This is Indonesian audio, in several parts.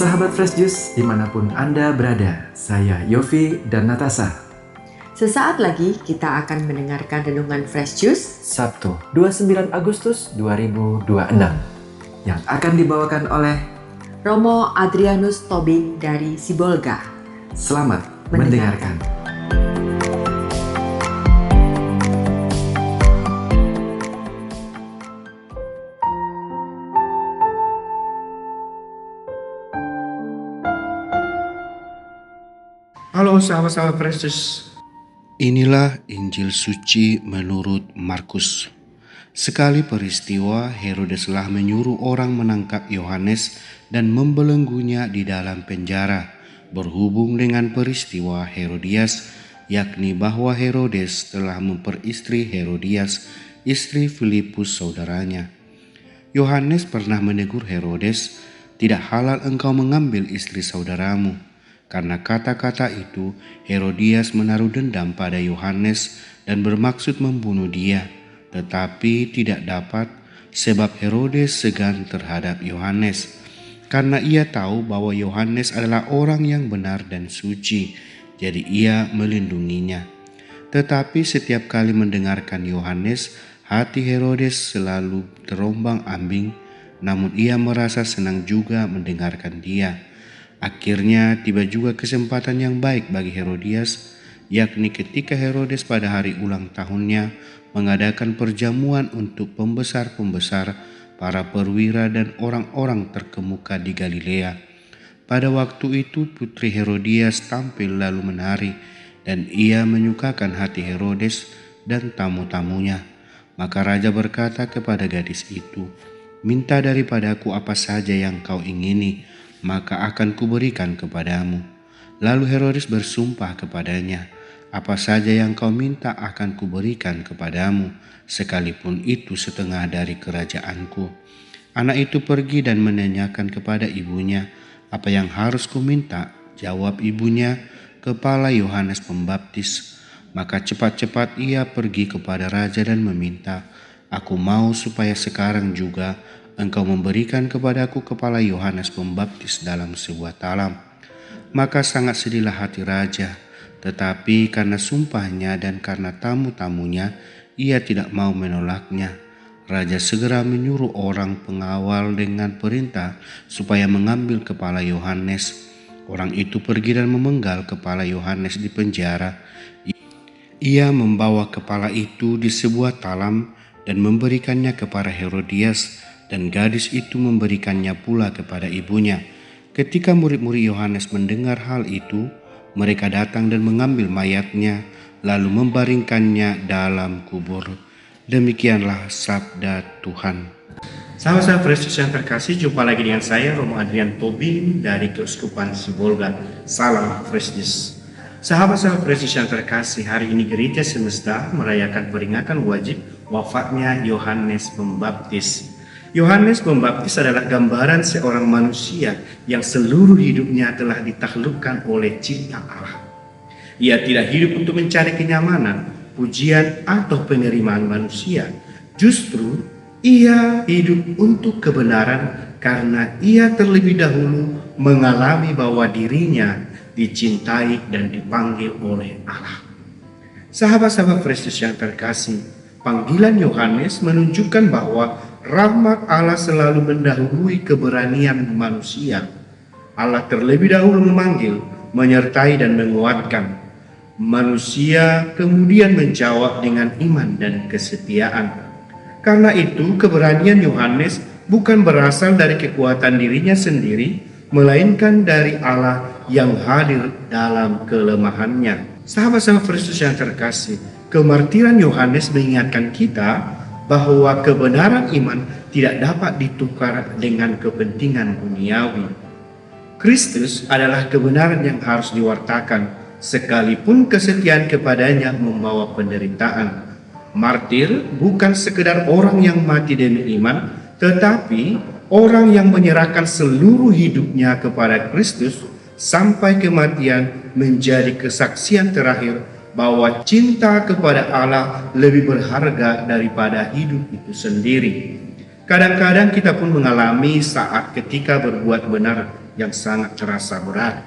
Sahabat Fresh Juice dimanapun Anda berada, saya Yofi dan Natasha. Sesaat lagi kita akan mendengarkan renungan Fresh Juice Sabtu 29 Agustus 2026 yang akan dibawakan oleh Romo Adrianus Tobing dari Sibolga. Selamat mendengarkan. Halo sahabat-sahabat Precious. Inilah Injil suci menurut Markus. Sekali peristiwa, Herodeslah menyuruh orang menangkap Yohanes dan membelenggunya di dalam penjara, berhubung dengan peristiwa Herodias, yakni bahwa Herodes telah memperistri Herodias, istri Filipus saudaranya. Yohanes pernah menegur Herodes, "Tidak halal engkau mengambil istri saudaramu." Karena kata-kata itu, Herodias menaruh dendam pada Yohanes dan bermaksud membunuh dia, tetapi tidak dapat sebab Herodes segan terhadap Yohanes, karena ia tahu bahwa Yohanes adalah orang yang benar dan suci, jadi ia melindunginya. Tetapi setiap kali mendengarkan Yohanes, hati Herodes selalu terombang-ambing, namun ia merasa senang juga mendengarkan dia. Akhirnya tiba juga kesempatan yang baik bagi Herodias, yakni ketika Herodes pada hari ulang tahunnya mengadakan perjamuan untuk pembesar-pembesar, para perwira dan orang-orang terkemuka di Galilea. Pada waktu itu putri Herodias tampil lalu menari, dan ia menyukakan hati Herodes dan tamu-tamunya. Maka raja berkata kepada gadis itu, "Minta daripadaku apa saja yang kau ingini, maka akan kuberikan kepadamu." Lalu Herodes bersumpah kepadanya, "Apa saja yang kau minta akan kuberikan kepadamu, sekalipun itu setengah dari kerajaanku." Anak itu pergi dan menanyakan kepada ibunya, "Apa yang harus kuminta?" Jawab ibunya, "Kepala Yohanes Pembaptis." Maka cepat-cepat ia pergi kepada raja dan meminta, "Aku mau supaya sekarang juga engkau memberikan kepadaku kepala Yohanes Pembaptis dalam sebuah talam." Maka sangat sedihlah hati raja, tetapi karena sumpahnya dan karena tamu-tamunya, ia tidak mau menolaknya. Raja segera menyuruh orang pengawal dengan perintah supaya mengambil kepala Yohanes. Orang itu pergi dan memenggal kepala Yohanes di penjara. Ia membawa kepala itu di sebuah talam dan memberikannya kepada Herodias, dan gadis itu memberikannya pula kepada ibunya. Ketika murid-murid Yohanes mendengar hal itu, mereka datang dan mengambil mayatnya, lalu membaringkannya dalam kubur. Demikianlah sabda Tuhan. Sahabat-sahabat Precious yang terkasih, jumpa lagi dengan saya Romo Adrian Tobing dari Keuskupan Sibolga. Salam Fresh Juice. Sahabat-sahabat Precious yang terkasih, hari ini Gereja Semesta merayakan peringatan wajib wafatnya Yohanes Pembaptis. Yohanes Pembaptis adalah gambaran seorang manusia yang seluruh hidupnya telah ditaklukkan oleh cipta Allah. Ia tidak hidup untuk mencari kenyamanan, pujian, atau penerimaan manusia. Justru ia hidup untuk kebenaran karena ia terlebih dahulu mengalami bahwa dirinya dicintai dan dipanggil oleh Allah. Sahabat-sahabat Kristus yang terkasih, panggilan Yohanes menunjukkan bahwa rahmat Allah selalu mendahului keberanian manusia. Allah terlebih dahulu memanggil, menyertai dan menguatkan. Manusia kemudian menjawab dengan iman dan kesetiaan. Karena itu keberanian Yohanes bukan berasal dari kekuatan dirinya sendiri, melainkan dari Allah yang hadir dalam kelemahannya. Sahabat-sahabat Kristus yang terkasih, kemartiran Yohanes mengingatkan kita bahwa kebenaran iman tidak dapat ditukar dengan kepentingan duniawi. Kristus adalah kebenaran yang harus diwartakan, sekalipun kesetiaan kepadanya membawa penderitaan. Martir bukan sekedar orang yang mati demi iman, tetapi orang yang menyerahkan seluruh hidupnya kepada Kristus sampai kematian, menjadi kesaksian terakhir bahwa cinta kepada Allah lebih berharga daripada hidup itu sendiri. Kadang-kadang kita pun mengalami saat ketika berbuat benar yang sangat terasa berat.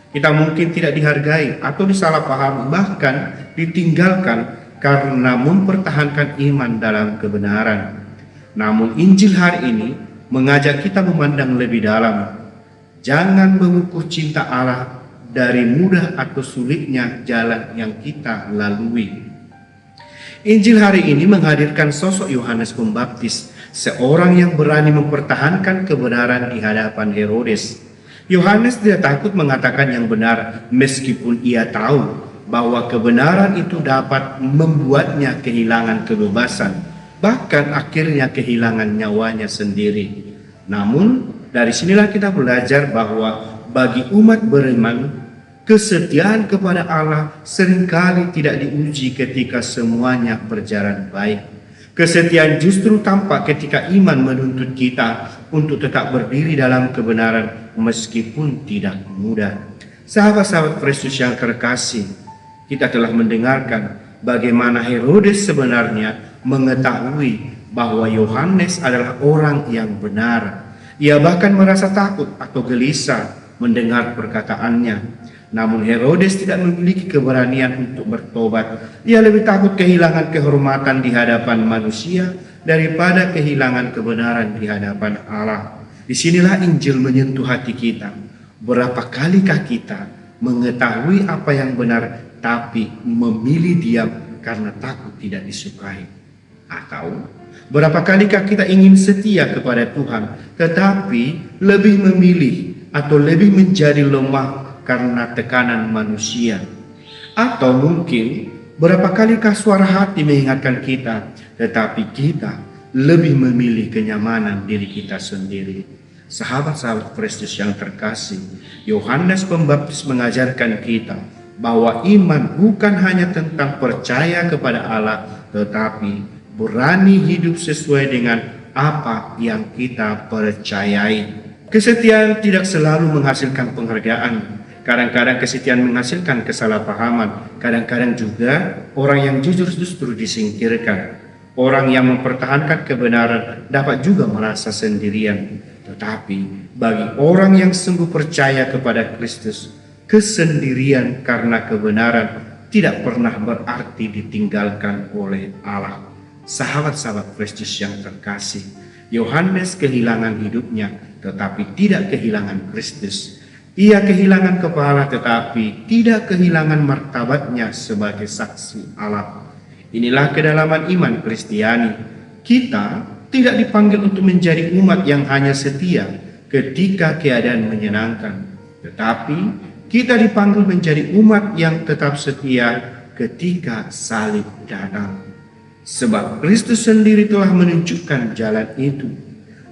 Kita mungkin tidak dihargai atau disalahpahami, bahkan ditinggalkan karena mempertahankan iman dalam kebenaran. Namun Injil hari ini mengajak kita memandang lebih dalam. Jangan mengukur cinta Allah dari mudah atau sulitnya jalan yang kita lalui. Injil hari ini menghadirkan sosok Yohanes Pembaptis, seorang yang berani mempertahankan kebenaran di hadapan Herodes. Yohanes tidak takut mengatakan yang benar meskipun ia tahu bahwa kebenaran itu dapat membuatnya kehilangan kebebasan, bahkan akhirnya kehilangan nyawanya sendiri. Namun dari sinilah kita belajar bahwa bagi umat beriman, kesetiaan kepada Allah seringkali tidak diuji ketika semuanya berjalan baik. Kesetiaan justru tampak ketika iman menuntut kita untuk tetap berdiri dalam kebenaran meskipun tidak mudah. Sahabat-sahabat Kristus yang terkasih, kita telah mendengarkan bagaimana Herodes sebenarnya mengetahui bahwa Yohanes adalah orang yang benar. Ia bahkan merasa takut atau gelisah mendengar perkataannya. Namun Herodes tidak memiliki keberanian untuk bertobat. Ia lebih takut kehilangan kehormatan di hadapan manusia daripada kehilangan kebenaran di hadapan Allah. Disinilah Injil menyentuh hati kita. Berapa kalikah kita mengetahui apa yang benar tapi memilih diam karena takut tidak disukai? Atau berapa kalikah kita ingin setia kepada Tuhan tetapi lebih memilih atau lebih menjadi lemah karena tekanan manusia? Atau mungkin berapa kalikah suara hati mengingatkan kita tetapi kita lebih memilih kenyamanan diri kita sendiri? Sahabat-sahabat Kristus yang terkasih, Yohanes Pembaptis mengajarkan kita bahwa iman bukan hanya tentang percaya kepada Allah, tetapi berani hidup sesuai dengan apa yang kita percayai. Kesetiaan tidak selalu menghasilkan penghargaan. Kadang-kadang kesetiaan menghasilkan kesalahpahaman. Kadang-kadang juga orang yang jujur justru disingkirkan. Orang yang mempertahankan kebenaran dapat juga merasa sendirian. Tetapi bagi orang yang sungguh percaya kepada Kristus, kesendirian karena kebenaran tidak pernah berarti ditinggalkan oleh Allah. Sahabat-sahabat Kristus yang terkasih, Yohanes kehilangan hidupnya tetapi tidak kehilangan Kristus. Ia kehilangan kepala tetapi tidak kehilangan martabatnya sebagai saksi Allah. Inilah kedalaman iman Kristiani. Kita tidak dipanggil untuk menjadi umat yang hanya setia ketika keadaan menyenangkan, tetapi kita dipanggil menjadi umat yang tetap setia ketika salib datang. Sebab Kristus sendiri telah menunjukkan jalan itu.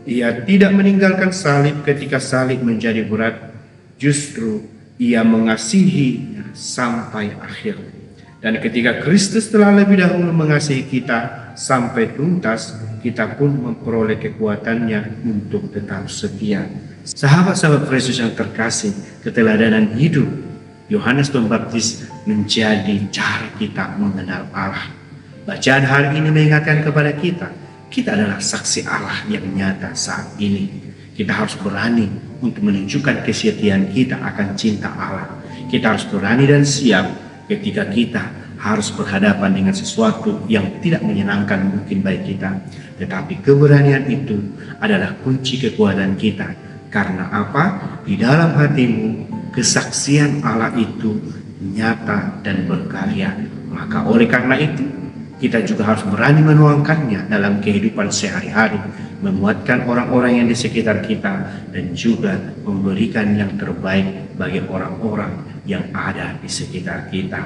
Ia tidak meninggalkan salib ketika salib menjadi berat. Justru ia mengasihinya sampai akhir. Dan ketika Kristus telah lebih dahulu mengasihi kita sampai tuntas, kita pun memperoleh kekuatannya untuk tetap setia. Sahabat-sahabat Kristus yang terkasih, keteladanan hidup Yohanes Pembaptis menjadi cara kita mengenal Allah. Bacaan hari ini mengingatkan kepada kita adalah saksi Allah yang nyata saat ini. Kita harus berani untuk menunjukkan kesetiaan kita akan cinta Allah. Kita harus berani dan siap ketika kita harus berhadapan dengan sesuatu yang tidak menyenangkan mungkin bagi kita. Tetapi keberanian itu adalah kunci kekuatan kita. Karena apa? Di dalam hatimu kesaksian Allah itu nyata dan berkarya. Maka oleh karena itu kita juga harus berani menuangkannya dalam kehidupan sehari-hari, menguatkan orang-orang yang di sekitar kita, dan juga memberikan yang terbaik bagi orang-orang yang ada di sekitar kita.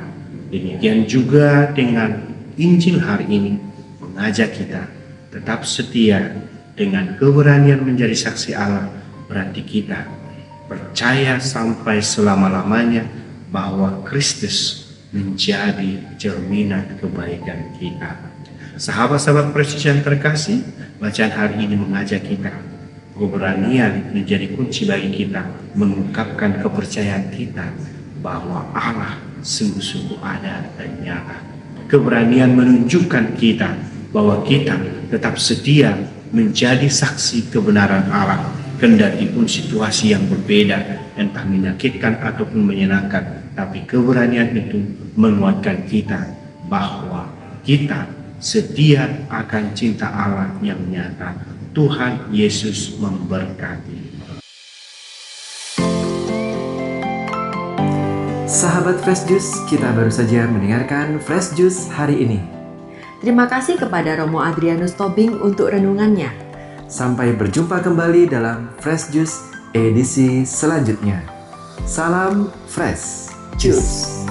Demikian juga dengan Injil hari ini mengajak kita tetap setia dengan keberanian menjadi saksi Allah. Berarti kita percaya sampai selama-lamanya bahwa Kristus menjadi cerminan kebaikan kita. Sahabat-sahabat Kristus yang terkasih, bacaan hari ini mengajak kita keberanian menjadi kunci bagi kita mengungkapkan kepercayaan kita bahwa Allah sungguh-sungguh ada dan nyata. Keberanian menunjukkan kita bahwa kita tetap setia menjadi saksi kebenaran Allah, kendati pun situasi yang berbeda, entah menyakitkan ataupun menyenangkan, tapi keberanian itu menguatkan kita bahwa kita setia akan cinta Allah yang nyata. Tuhan Yesus memberkati. Sahabat Fresh Juice, kita baru saja mendengarkan Fresh Juice hari ini. Terima kasih kepada Romo Adrianus Tobing untuk renungannya. Sampai berjumpa kembali dalam Fresh Juice edisi selanjutnya. Salam Fresh Juice.